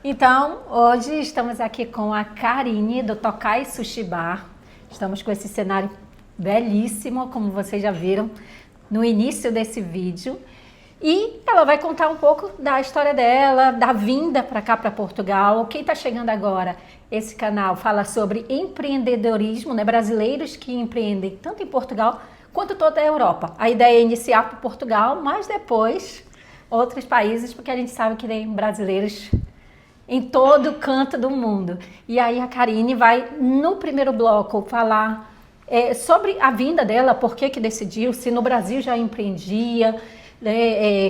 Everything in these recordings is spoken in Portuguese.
Então, hoje estamos aqui com a Karine do Tokai Sushi Bar. Estamos com esse cenário belíssimo, como vocês já viram no início desse vídeo. E ela vai contar um pouco da história dela, da vinda para cá, para Portugal. Quem está chegando agora, esse canal fala sobre empreendedorismo, né? Brasileiros que empreendem tanto em Portugal quanto toda a Europa. A ideia é iniciar por Portugal, mas depois outros países, porque a gente sabe que tem brasileiros em todo canto do mundo. E aí a Karine vai, no primeiro bloco, falar sobre a vinda dela, por que decidiu, se no Brasil já empreendia,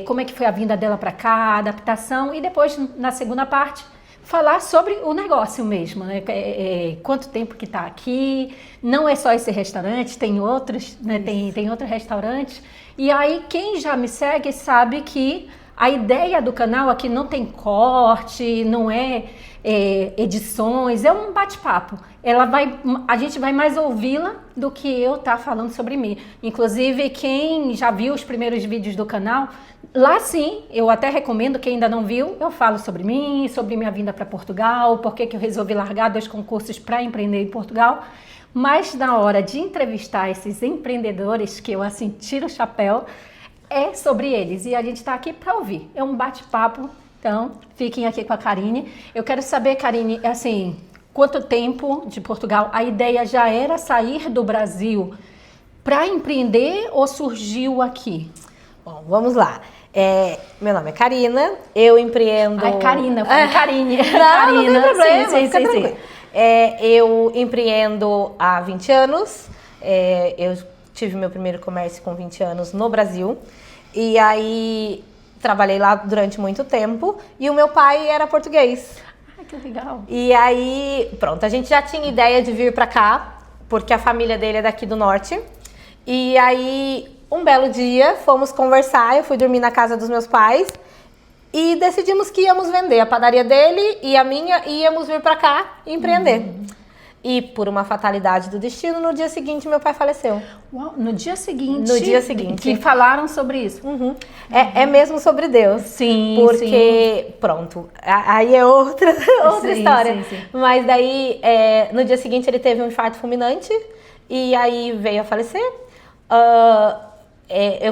como é que foi a vinda dela para cá, a adaptação, e depois, na segunda parte, falar sobre o negócio mesmo, né? Quanto tempo que está aqui, não é só esse restaurante, tem outros, né? Tem outros restaurantes. E aí, quem já me segue sabe que a ideia do canal aqui não tem corte, não é edições, é um bate-papo. A gente vai mais ouvi-la do que eu estar falando sobre mim. Inclusive, quem já viu os primeiros vídeos do canal, lá sim, eu até recomendo, quem ainda não viu, eu falo sobre mim, sobre minha vinda para Portugal, por que eu resolvi largar 2 concursos para empreender em Portugal. Mas na hora de entrevistar esses empreendedores, que eu assim tiro o chapéu, é sobre eles, e a gente está aqui para ouvir, é um bate-papo, então fiquem aqui com a Karine. Eu quero saber, Karine, assim, quanto tempo de Portugal, a ideia já era sair do Brasil para empreender ou surgiu aqui? Bom, vamos lá. Meu nome é Karina, eu empreendo... Ai, Karina, foi Karine. Não, Karina, não tem problema, sim, fica tranquilo. Eu empreendo há 20 anos, eu tive meu primeiro comércio com 20 anos no Brasil, e aí trabalhei lá durante muito tempo, e o meu pai era português. Ai, que legal. E aí, pronto, a gente já tinha ideia de vir pra cá, porque a família dele é daqui do norte, e aí um belo dia fomos conversar, eu fui dormir na casa dos meus pais, e decidimos que íamos vender a padaria dele e a minha, e íamos vir pra cá e empreender. E por uma fatalidade do destino, no dia seguinte meu pai faleceu. Uau, no dia seguinte? No dia seguinte. Que falaram sobre isso? É mesmo sobre Deus. Sim, porque, pronto, aí é outra história. Sim. Mas daí, no dia seguinte ele teve um infarto fulminante e aí veio a falecer.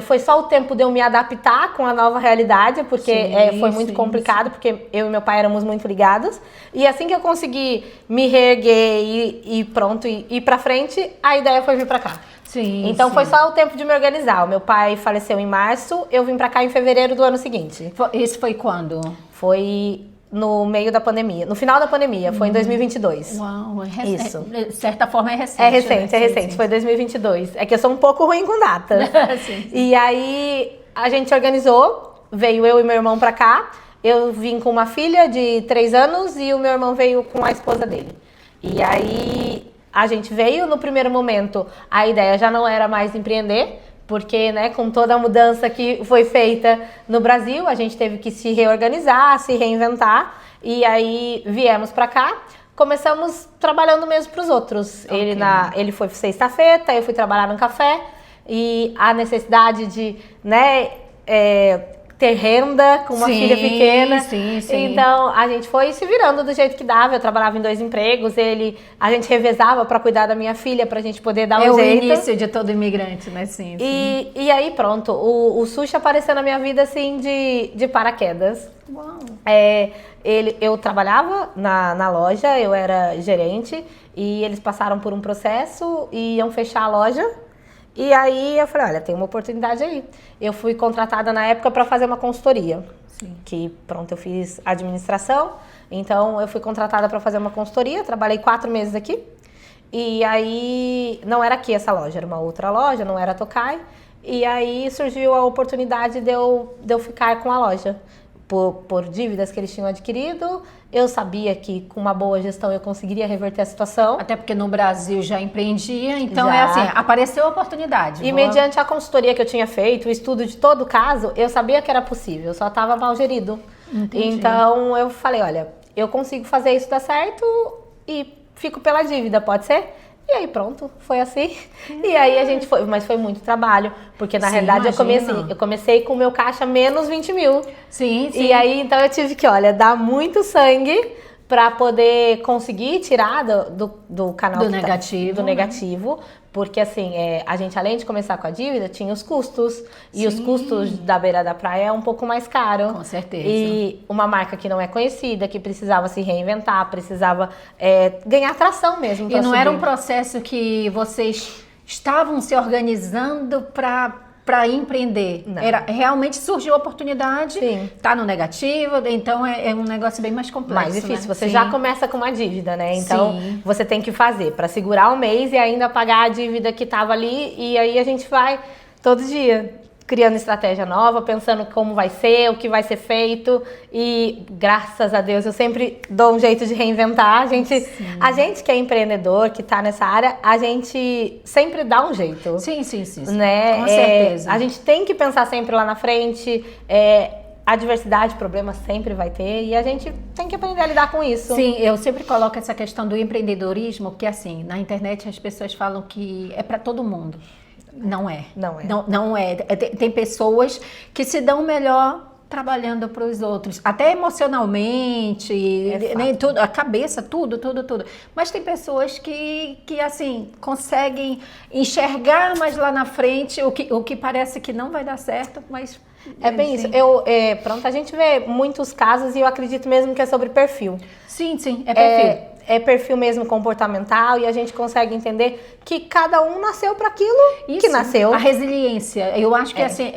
Foi só o tempo de eu me adaptar com a nova realidade, porque foi muito complicado, porque eu e meu pai éramos muito ligados. E assim que eu consegui me reerguer e pronto, e ir pra frente, a ideia foi vir pra cá. Então foi só o tempo de me organizar. O meu pai faleceu em março, eu vim pra cá em fevereiro do ano seguinte. Isso foi quando? Foi no meio da pandemia, no final da pandemia, foi em 2022. Uau, Isso. De certa forma é recente. É recente, né? é recente, sim. Foi 2022. É que eu sou um pouco ruim com datas. Sim. E aí a gente organizou, veio eu e meu irmão pra cá. Eu vim com uma filha de 3 anos e o meu irmão veio com a esposa dele. E aí a gente veio, no primeiro momento a ideia já não era mais empreender, porque, né, com toda a mudança que foi feita no Brasil, a gente teve que se reorganizar, se reinventar, e aí viemos para cá, começamos trabalhando mesmo para os outros. Okay. Ele foi sexta-feira, eu fui trabalhar no café, e a necessidade de, né, ter renda com uma filha pequena. Sim. Então a gente foi se virando do jeito que dava. Eu trabalhava em 2 empregos, a gente revezava para cuidar da minha filha, pra gente poder dar um jeito. É o início de todo imigrante, né? Sim. E aí pronto, o sushi apareceu na minha vida assim de paraquedas. Uau. Eu trabalhava na loja, eu era gerente, e eles passaram por um processo e iam fechar a loja. E aí eu falei, olha, tem uma oportunidade aí. Eu fui contratada na época para fazer uma consultoria. Sim. Que pronto, eu fiz administração, então eu fui contratada para fazer uma consultoria, trabalhei 4 meses aqui. E aí, não era aqui essa loja, era uma outra loja, não era a Tokai. E aí surgiu a oportunidade de eu ficar com a loja. Por dívidas que eles tinham adquirido, eu sabia que com uma boa gestão eu conseguiria reverter a situação. Até porque no Brasil já empreendia, então Já. é assim, apareceu a oportunidade. E mediante a consultoria que eu tinha feito, o estudo de todo o caso, eu sabia que era possível, só estava mal gerido. Entendi. Então eu falei, olha, eu consigo fazer isso dar certo e fico pela dívida, pode ser? E aí pronto, foi assim. E aí a gente foi, mas foi muito trabalho, porque na realidade eu comecei com o meu caixa menos 20 mil. Sim. E aí então eu tive que, olha, dar muito sangue para poder conseguir tirar do canal do negativo, do negativo, porque assim, a gente além de começar com a dívida, tinha os custos, e os custos da beira da praia é um pouco mais caro. Com certeza. E uma marca que não é conhecida, que precisava se reinventar, precisava ganhar atração mesmo. E não era um processo que vocês estavam se organizando para empreender. Não. Realmente surgiu a oportunidade, Sim. Tá no negativo, então é um negócio bem mais complexo. Mais difícil, né? você já começa com uma dívida, né? Então você tem que fazer para segurar um mês e ainda pagar a dívida que estava ali, e aí a gente vai todo dia criando estratégia nova, pensando como vai ser, o que vai ser feito, e graças a Deus eu sempre dou um jeito de reinventar. A gente que é empreendedor, que está nessa área, a gente sempre dá um jeito. Sim. Né? Com certeza. A gente tem que pensar sempre lá na frente, a diversidade, problemas sempre vai ter, e a gente tem que aprender a lidar com isso. Sim, eu sempre coloco essa questão do empreendedorismo, que assim, na internet as pessoas falam que é para todo mundo. Não é. Não é. Tem pessoas que se dão melhor trabalhando para os outros, até emocionalmente, nem tudo, a cabeça, tudo. Mas tem pessoas que assim, conseguem enxergar mais lá na frente o que parece que não vai dar certo, mas... É bem isso. Pronto, a gente vê muitos casos e eu acredito mesmo que é sobre perfil. Sim, é perfil. É perfil mesmo comportamental, e a gente consegue entender que cada um nasceu para aquilo que nasceu. A resiliência, eu acho que assim,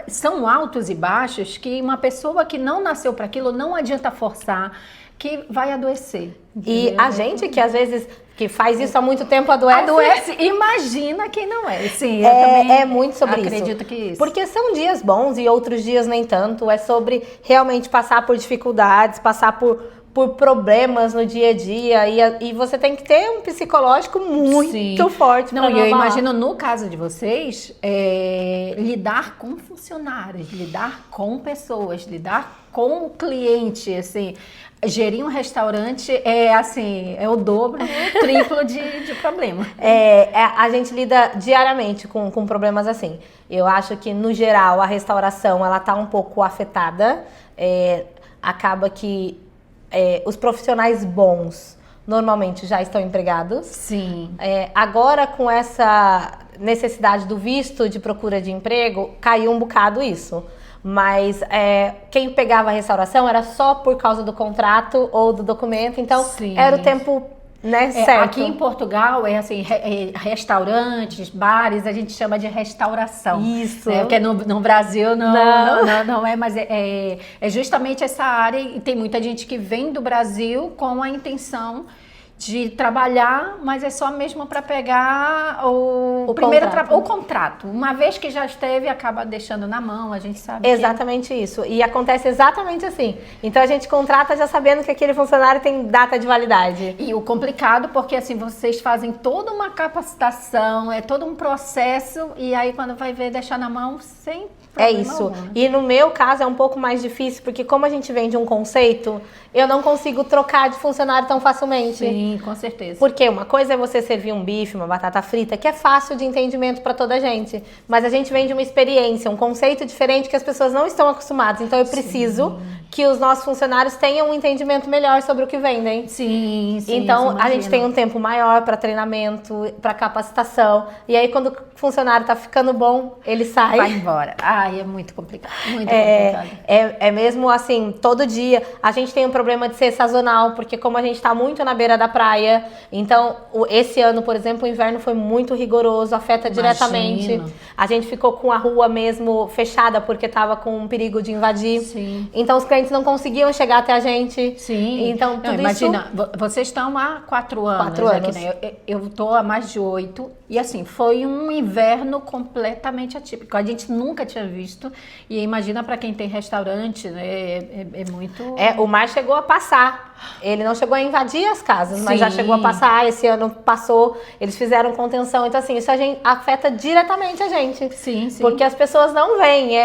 são altos e baixos que uma pessoa que não nasceu para aquilo não adianta forçar, que vai adoecer. E a gente que às vezes que faz isso há muito tempo adoece, imagina quem não é. Sim, eu também muito sobre isso. Acredito que isso. Porque são dias bons e outros dias nem tanto. É sobre realmente passar por dificuldades, passar por problemas no dia a dia, e você tem que ter um psicológico muito forte. Não, eu imagino no caso de vocês, lidar com funcionários, lidar com pessoas, lidar com o cliente, assim, gerir um restaurante é o dobro, o triplo de problema. A gente lida diariamente com problemas assim. Eu acho que no geral a restauração ela tá um pouco afetada, acaba que os profissionais bons normalmente já estão empregados. Sim. Agora, com essa necessidade do visto de procura de emprego, caiu um bocado isso. Mas quem pegava a restauração era só por causa do contrato ou do documento, então era o tempo... certo. Aqui em Portugal assim, restaurantes, bares, a gente chama de restauração. Isso. Porque no Brasil não é, mas é justamente essa área, e tem muita gente que vem do Brasil com a intenção de trabalhar, mas é só mesmo para pegar o primeiro contrato. Uma vez que já esteve, acaba deixando na mão, a gente sabe. Exatamente isso. E acontece exatamente assim. Então a gente contrata já sabendo que aquele funcionário tem data de validade. E o complicado, porque assim, vocês fazem toda uma capacitação, é todo um processo, e aí quando vai ver, deixar na mão sem problema isso. algum, né? E no meu caso é um pouco mais difícil, porque como a gente vende um conceito, eu não consigo trocar de funcionário tão facilmente. Sim, com certeza. Porque uma coisa é você servir um bife, uma batata frita, que é fácil de entendimento para toda a gente. Mas a gente vende uma experiência, um conceito diferente que as pessoas não estão acostumadas. Então eu preciso que os nossos funcionários tenham um entendimento melhor sobre o que vendem. Sim. Então a gente tem um tempo maior para treinamento, para capacitação. E aí quando o funcionário tá ficando bom, ele sai. Vai embora. Ai, é muito complicado. Muito complicado. É mesmo assim, todo dia. A gente tem um problema de ser sazonal, porque como a gente tá muito na beira da praia, então esse ano, por exemplo, o inverno foi muito rigoroso, afeta diretamente. A gente ficou com a rua mesmo fechada porque tava com um perigo de invadir. Sim. Então os clientes não conseguiam chegar até a gente. Sim. Então tudo imagina, vocês estão há 4 anos. 4 anos. Aqui, né? Eu tô há mais de 8. E assim, foi um inverno completamente atípico. A gente nunca tinha visto. E imagina para quem tem restaurante, né? É muito... O mar chegou a passar. Ele não chegou a invadir as casas, mas já Sim. chegou a passar. Esse ano passou, eles fizeram contenção. Então, assim, isso afeta diretamente a gente. Sim, sim. Porque as pessoas não veem.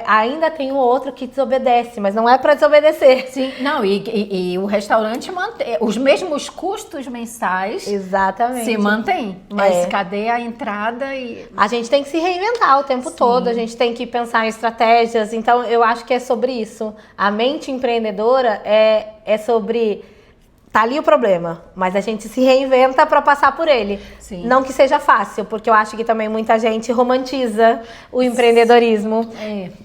Ainda tem um outro que desobedece, mas não é para desobedecer. Sim, não, e o restaurante mantém os mesmos custos mensais. Exatamente. Se mantém, mas cadê a entrada e... A gente tem que se reinventar o tempo todo, a gente tem que pensar em estratégias. Então, eu acho que é sobre isso. A mente empreendedora é sobre... Tá ali o problema, mas a gente se reinventa para passar por ele. Sim. Não que seja fácil, porque eu acho que também muita gente romantiza o empreendedorismo.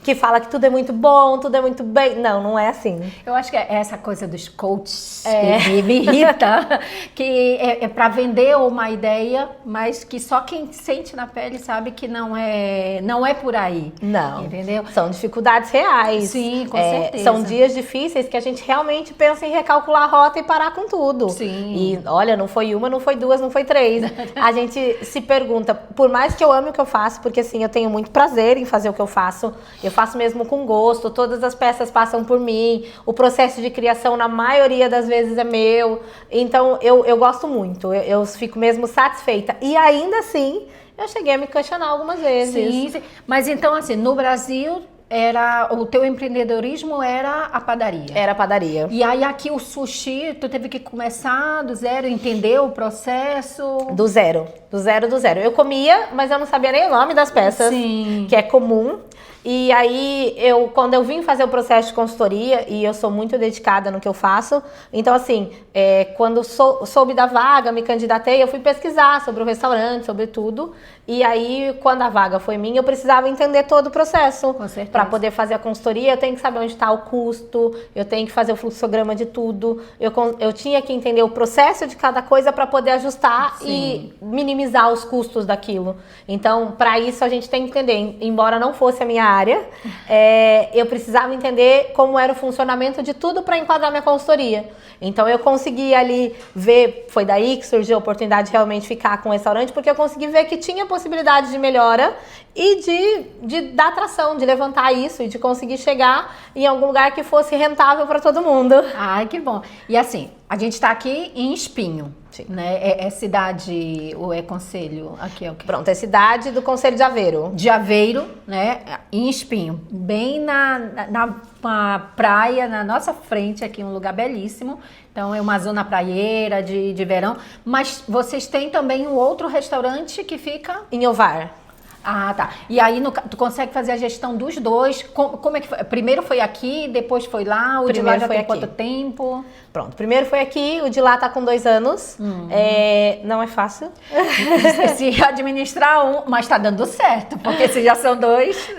Que fala que tudo é muito bom, tudo é muito bem. Não, não é assim. Eu acho que é essa coisa dos coaches que me irrita, que é para vender uma ideia, mas que só quem sente na pele sabe que não é por aí. Não. Entendeu? São dificuldades reais. Sim, com certeza. São dias difíceis que a gente realmente pensa em recalcular a rota e parar com tudo. Sim. E olha, não foi uma, não foi duas, não foi três. A gente se pergunta, por mais que eu ame o que eu faço, porque assim, eu tenho muito prazer em fazer o que eu faço mesmo com gosto, todas as peças passam por mim, o processo de criação na maioria das vezes é meu, então eu gosto muito, eu fico mesmo satisfeita. E ainda assim, eu cheguei a me questionar algumas vezes. Sim. Mas então assim, no Brasil... o teu empreendedorismo era a padaria. Era a padaria. E aí aqui o sushi, tu teve que começar do zero, entender o processo? Do zero. Eu comia, mas eu não sabia nem o nome das peças, Sim. Que é comum. E aí, quando eu vim fazer o processo de consultoria, e eu sou muito dedicada no que eu faço, então assim, quando soube da vaga, me candidatei, eu fui pesquisar sobre o restaurante, sobre tudo. E aí, quando a vaga foi minha, eu precisava entender todo o processo. Com certeza. Para poder fazer a consultoria, eu tenho que saber onde está o custo, eu tenho que fazer o fluxograma de tudo, eu tinha que entender o processo de cada coisa para poder ajustar e minimizar os custos daquilo. Então, para isso, a gente tem que entender, embora não fosse a minha área, eu precisava entender como era o funcionamento de tudo para enquadrar minha consultoria. Então, eu consegui ali ver, foi daí que surgiu a oportunidade de realmente ficar com o restaurante, porque eu consegui ver que tinha possibilidade de melhora e de dar tração, de levantar isso e de conseguir chegar em algum lugar que fosse rentável para todo mundo. Ai, que bom. E assim, a gente está aqui em Espinho, né? É cidade ou é concelho? Aqui é o quê? Pronto, é cidade do Conselho de Aveiro. De Aveiro, né? Em Espinho, bem na praia, na nossa frente aqui, um lugar belíssimo. Então é uma zona praieira de verão. Mas vocês têm também um outro restaurante que fica... Em Ovar. Ah, tá. E aí tu consegue fazer a gestão dos dois? Como é que foi? Primeiro foi aqui, depois foi lá, o de lá já tem quanto tempo? Pronto, primeiro foi aqui, o de lá tá com 2 anos. Não é fácil. Se administrar mas tá dando certo, porque se já são 2.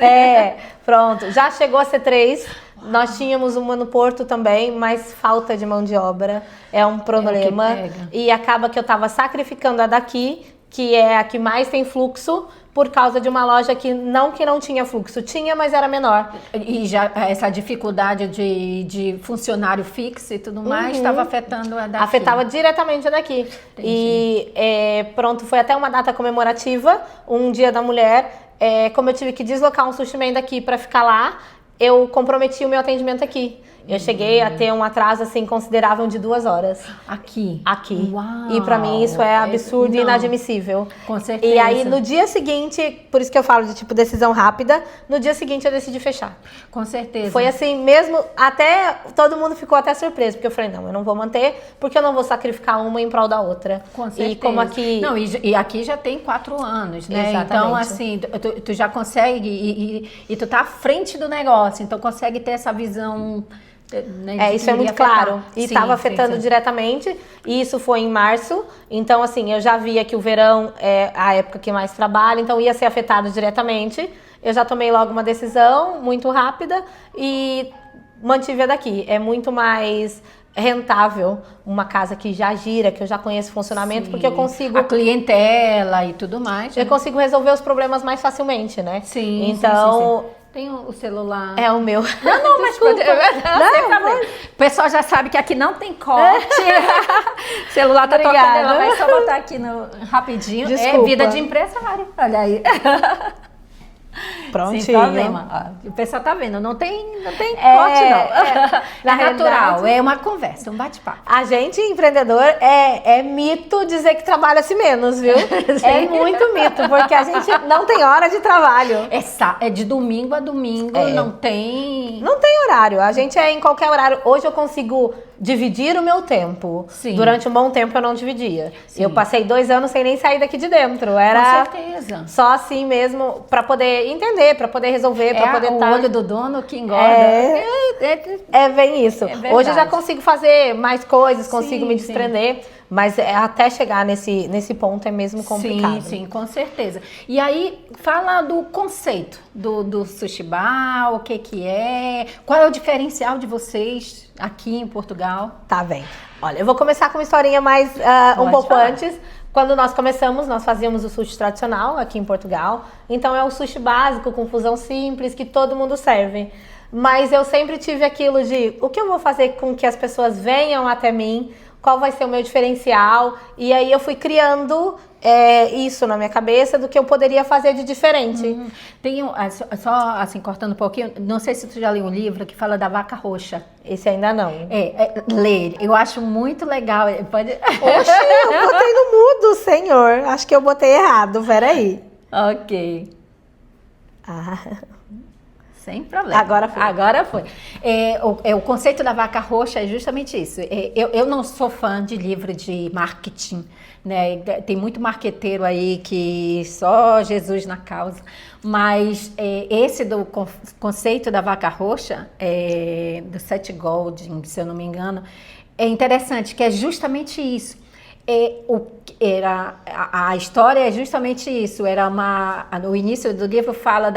Pronto, já chegou a ser 3. Nós tínhamos uma no Porto também, mas falta de mão de obra é um problema. E acaba que eu tava sacrificando a daqui, que é a que mais tem fluxo, por causa de uma loja que não tinha fluxo. Tinha, mas era menor. E já essa dificuldade de funcionário fixo e tudo mais estava afetando a daqui. Afetava diretamente a daqui. Entendi. E pronto, foi até uma data comemorativa, um Dia da Mulher. Como eu tive que deslocar um sushi man daqui para ficar lá, eu comprometi o meu atendimento aqui. Eu cheguei a ter um atraso assim considerável de 2 horas. Aqui? Uau! E pra mim isso é absurdo e inadmissível. Com certeza. E aí no dia seguinte, por isso que eu falo de tipo decisão rápida, no dia seguinte eu decidi fechar. Com certeza. Foi assim mesmo, até todo mundo ficou até surpreso, porque eu falei, não, eu não vou manter, porque eu não vou sacrificar uma em prol da outra. Com certeza. E como aqui... Não, e aqui já tem 4 anos, né? Exatamente. Então, assim, tu já consegue, e tu tá à frente do negócio, então consegue ter essa visão... Né, isso é muito claro. E estava afetando diretamente. E isso foi em março. Então, assim, eu já via que o verão é a época que mais trabalha, então ia ser afetado diretamente. Eu já tomei logo uma decisão muito rápida e mantive a daqui. É muito mais rentável uma casa que já gira, que eu já conheço o funcionamento, porque eu consigo... A clientela e tudo mais. Eu consigo resolver os problemas mais facilmente, né? Sim, então... sim. Tem o celular. É o meu. Não, mas pode... não, sem problema. O pessoal já sabe que aqui não tem corte. O celular tá Obrigada. tocando, ela vai só botar aqui no rapidinho. Desculpa. É vida de empresário. Olha aí. Prontinho. Sem problema. Ó, o pessoal tá vendo, não tem corte, não. Na É natural, realidade, é uma conversa, um bate-papo. a gente, empreendedor, é mito dizer que trabalha-se menos, viu? É muito mito, porque a gente não tem hora de trabalho. É de domingo a domingo, não tem... Não tem horário, a gente é em qualquer horário. Hoje eu consigo dividir o meu tempo. Sim. Durante um bom tempo eu não dividia. Sim. Eu passei 2 anos sem nem sair daqui de dentro. Era Com certeza. só assim mesmo, pra poder entender, pra poder resolver, pra poder o estar... olho do dono que engorda. É bem isso. verdade. Hoje eu já consigo fazer mais coisas, consigo Sim, me desprender, mas até chegar nesse ponto é mesmo complicado. Sim, com certeza. E aí, fala do conceito do Sushi Bar, o que é, qual é o diferencial de vocês aqui em Portugal? Tá bem. Olha, eu vou começar com uma historinha mais um Pode pouco falar. antes. Quando nós começamos, nós fazíamos o sushi tradicional aqui em Portugal. Então é o sushi básico, com fusão simples, que todo mundo serve. Mas eu sempre tive aquilo de o que eu vou fazer com que as pessoas venham até mim, qual vai ser o meu diferencial. E aí eu fui criando isso na minha cabeça do que eu poderia fazer de diferente. Tem só assim, cortando um pouquinho, não sei se tu já leu um livro que fala da vaca roxa. Esse ainda não. Ler, eu acho muito legal. Pode... Oxe, eu botei no mudo, senhor. Acho que eu botei errado, peraí. Ok. Ah, Sem problema. Agora foi. O conceito da vaca roxa é justamente isso. Eu não sou fã de livro de marketing, né? Tem muito marqueteiro aí que só Jesus na causa. Mas esse do conceito da vaca roxa, do Seth Godin, se eu não me engano, é interessante, que é justamente isso. A história é justamente isso. No início do livro fala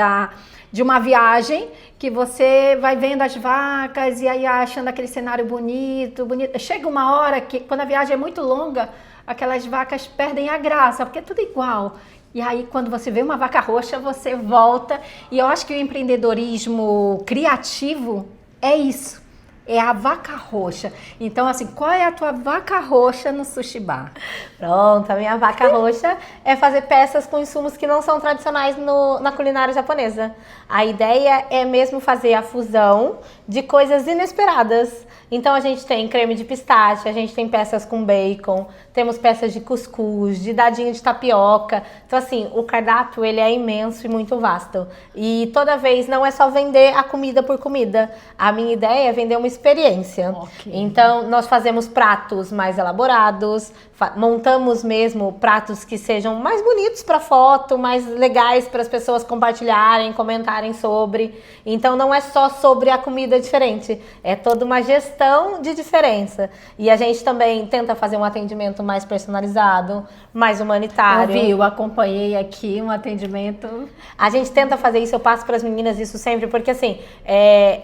de uma viagem que você vai vendo as vacas e aí achando aquele cenário bonito. Chega uma hora que, quando a viagem é muito longa, aquelas vacas perdem a graça, porque é tudo igual. E aí, quando você vê uma vaca roxa, você volta. E eu acho que o empreendedorismo criativo é isso. É a vaca roxa. Então, assim, qual é a tua vaca roxa no Sushi Bar? Pronto, a minha vaca roxa é fazer peças com insumos que não são tradicionais na culinária japonesa. A ideia é mesmo fazer a fusão de coisas inesperadas. Então a gente tem creme de pistache, a gente tem peças com bacon, temos peças de cuscuz, de dadinho de tapioca. Então assim, o cardápio ele é imenso e muito vasto. E toda vez não é só vender a comida por comida. A minha ideia é vender uma experiência. Ok. Então nós fazemos pratos mais elaborados, montamos mesmo pratos que sejam mais bonitos para foto, mais legais para as pessoas compartilharem, comentarem sobre. Então não é só sobre a comida diferente, é toda uma gestão de diferença. E a gente também tenta fazer um atendimento mais personalizado, mais humanitário. Eu acompanhei aqui um atendimento. A gente tenta fazer isso, eu passo para as meninas isso sempre, porque assim,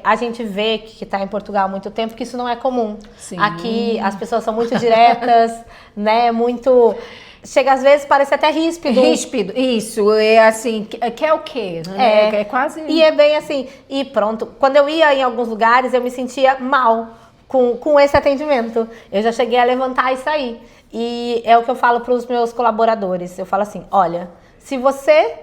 a gente vê que está em Portugal há muito tempo que isso não é comum. Sim. Aqui as pessoas são muito diretas, né? Muito... Chega às vezes, parece até ríspido. Ríspido, isso. É assim, quer o quê? É quase... E é bem assim, e pronto. Quando eu ia em alguns lugares, eu me sentia mal com esse atendimento. Eu já cheguei a levantar e sair. E é o que eu falo para os meus colaboradores. Eu falo assim, olha, se você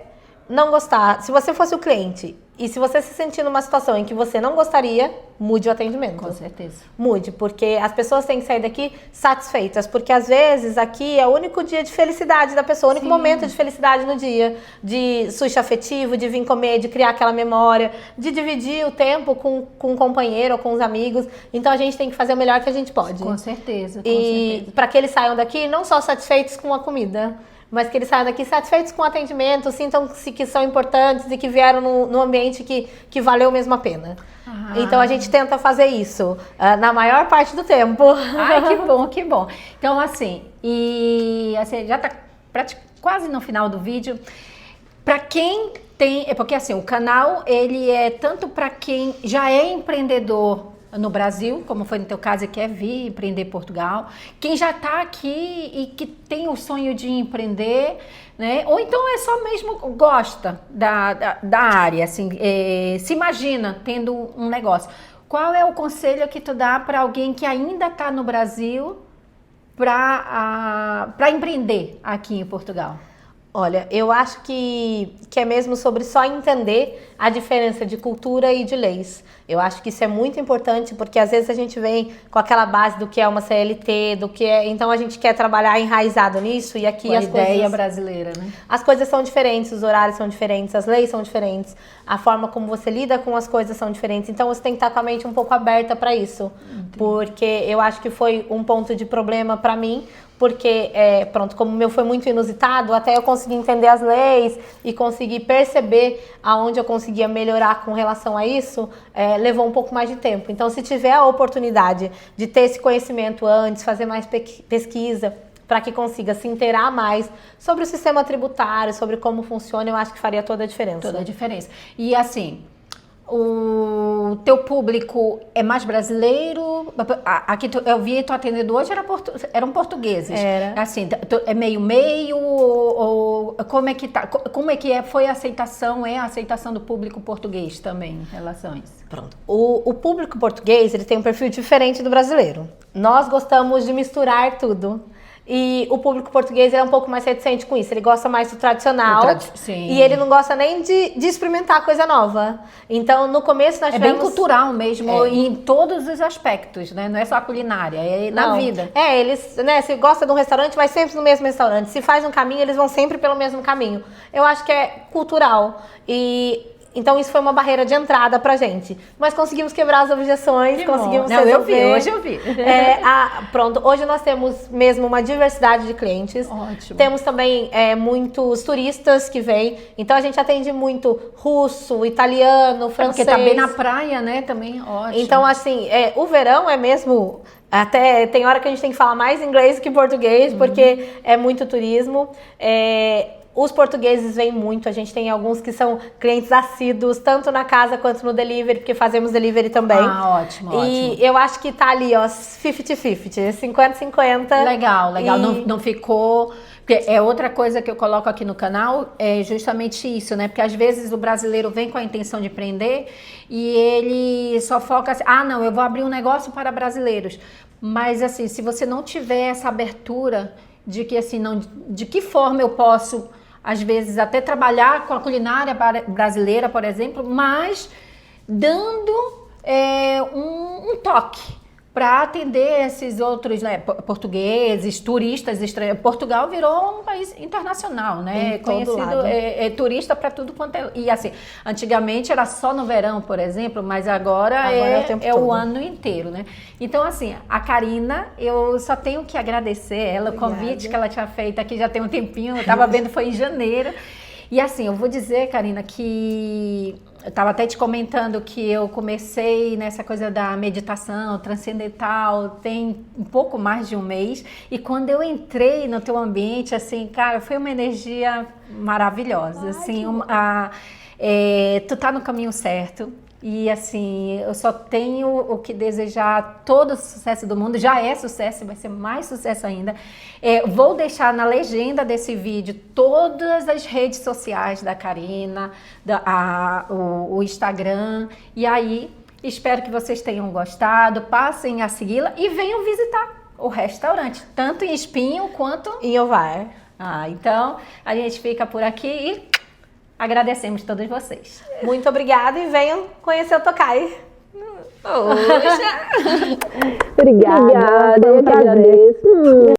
não gostar, se você fosse o cliente e se você se sentir numa situação em que você não gostaria, mude o atendimento. Com certeza. Mude, porque as pessoas têm que sair daqui satisfeitas, porque às vezes aqui é o único dia de felicidade da pessoa, o único momento de felicidade no dia, de sushi afetivo, de vir comer, de criar aquela memória, de dividir o tempo com um companheiro ou com os amigos. Então a gente tem que fazer o melhor que a gente pode. Com certeza. E para que eles saiam daqui não só satisfeitos com a comida, mas que eles saiam daqui satisfeitos com o atendimento, sintam-se que são importantes e que vieram no ambiente que valeu mesmo a pena. Então a gente tenta fazer isso na maior parte do tempo. Ai, que bom. Então assim, já está quase no final do vídeo. Para quem tem, porque assim, o canal ele é tanto para quem já é empreendedor no Brasil, como foi no teu caso, e quer vir empreender em Portugal. Quem já está aqui e que tem o sonho de empreender, né? Ou então é só mesmo gosta da área, assim, se imagina tendo um negócio. Qual é o conselho que tu dá para alguém que ainda está no Brasil para empreender aqui em Portugal? Olha, eu acho que é mesmo sobre só entender a diferença de cultura e de leis. Eu acho que isso é muito importante, porque às vezes a gente vem com aquela base do que é uma CLT, do que é... Então a gente quer trabalhar enraizado nisso e aqui as coisas... a ideia brasileira, né? As coisas são diferentes, os horários são diferentes, as leis são diferentes, a forma como você lida com as coisas são diferentes. Então você tem que estar com a mente um pouco aberta para isso. Entendi. Porque eu acho que foi um ponto de problema para mim, porque, pronto, como o meu foi muito inusitado, até eu conseguir entender as leis e conseguir perceber aonde eu conseguia melhorar com relação a isso, levou um pouco mais de tempo. Então, se tiver a oportunidade de ter esse conhecimento antes, fazer mais pesquisa, para que consiga se inteirar mais sobre o sistema tributário, sobre como funciona, eu acho que faria toda a diferença. Toda a diferença. E assim... O teu público é mais brasileiro? Aqui eu vi tu atendendo hoje, eram portugueses. Era. Assim, é meio ou como é que tá? Como é que foi a aceitação? É a aceitação do público português também em relação a isso? Pronto. O público português, ele tem um perfil diferente do brasileiro. Nós gostamos de misturar tudo. E o público português é um pouco mais reticente com isso. Ele gosta mais do tradicional. Sim. E ele não gosta nem de experimentar coisa nova. Então, no começo nós tivemos... É bem cultural mesmo, em todos os aspectos, né? Não é só a culinária, é na vida. Eles, né, se gosta de um restaurante, vai sempre no mesmo restaurante. Se faz um caminho, eles vão sempre pelo mesmo caminho. Eu acho que é cultural. Então isso foi uma barreira de entrada pra gente. Mas conseguimos quebrar as objeções, conseguimos resolver. Hoje eu vi. Pronto, hoje nós temos mesmo uma diversidade de clientes. Ótimo. Temos também muitos turistas que vêm. Então a gente atende muito russo, italiano, francês. Porque tá bem na praia, né? Também, ótimo. Então assim, o verão é mesmo... Até tem hora que a gente tem que falar mais inglês que português, porque é muito turismo. Os portugueses vêm muito, a gente tem alguns que são clientes assíduos, tanto na casa quanto no delivery, porque fazemos delivery também. Ótimo, ótimo. E eu acho que tá ali, ó, 50-50, 50-50. Legal. Não ficou... Porque é outra coisa que eu coloco aqui no canal, é justamente isso, né? Porque às vezes o brasileiro vem com a intenção de empreender e ele só foca assim, não, eu vou abrir um negócio para brasileiros. Mas assim, se você não tiver essa abertura de que assim, de que forma eu posso... às vezes até trabalhar com a culinária brasileira, por exemplo, mas dando um toque para atender esses outros, né, portugueses, turistas estrangeiros. Portugal virou um país internacional, né? Conhecido, turista para tudo quanto é. E assim, antigamente era só no verão, por exemplo, mas agora é o ano inteiro, né? Então, assim, a Karina, eu só tenho que agradecer ela, o convite que ela tinha feito aqui já tem um tempinho, eu estava vendo, foi em janeiro. E assim, eu vou dizer, Karina, que eu estava até te comentando que eu comecei nessa coisa da meditação transcendental tem um pouco mais de um mês. E quando eu entrei no teu ambiente, assim, cara, foi uma energia maravilhosa. Assim, tu tá no caminho certo. E assim, eu só tenho o que desejar todo o sucesso do mundo. Já é sucesso, vai ser mais sucesso ainda. Vou deixar na legenda desse vídeo todas as redes sociais da Karina, o Instagram. E aí, espero que vocês tenham gostado. Passem a segui-la e venham visitar o restaurante, tanto em Espinho quanto em Ovar. Então, a gente fica por aqui e... agradecemos todos vocês. Muito obrigada e venham conhecer o Tokai. Poxa! Obrigada, eu que agradeço.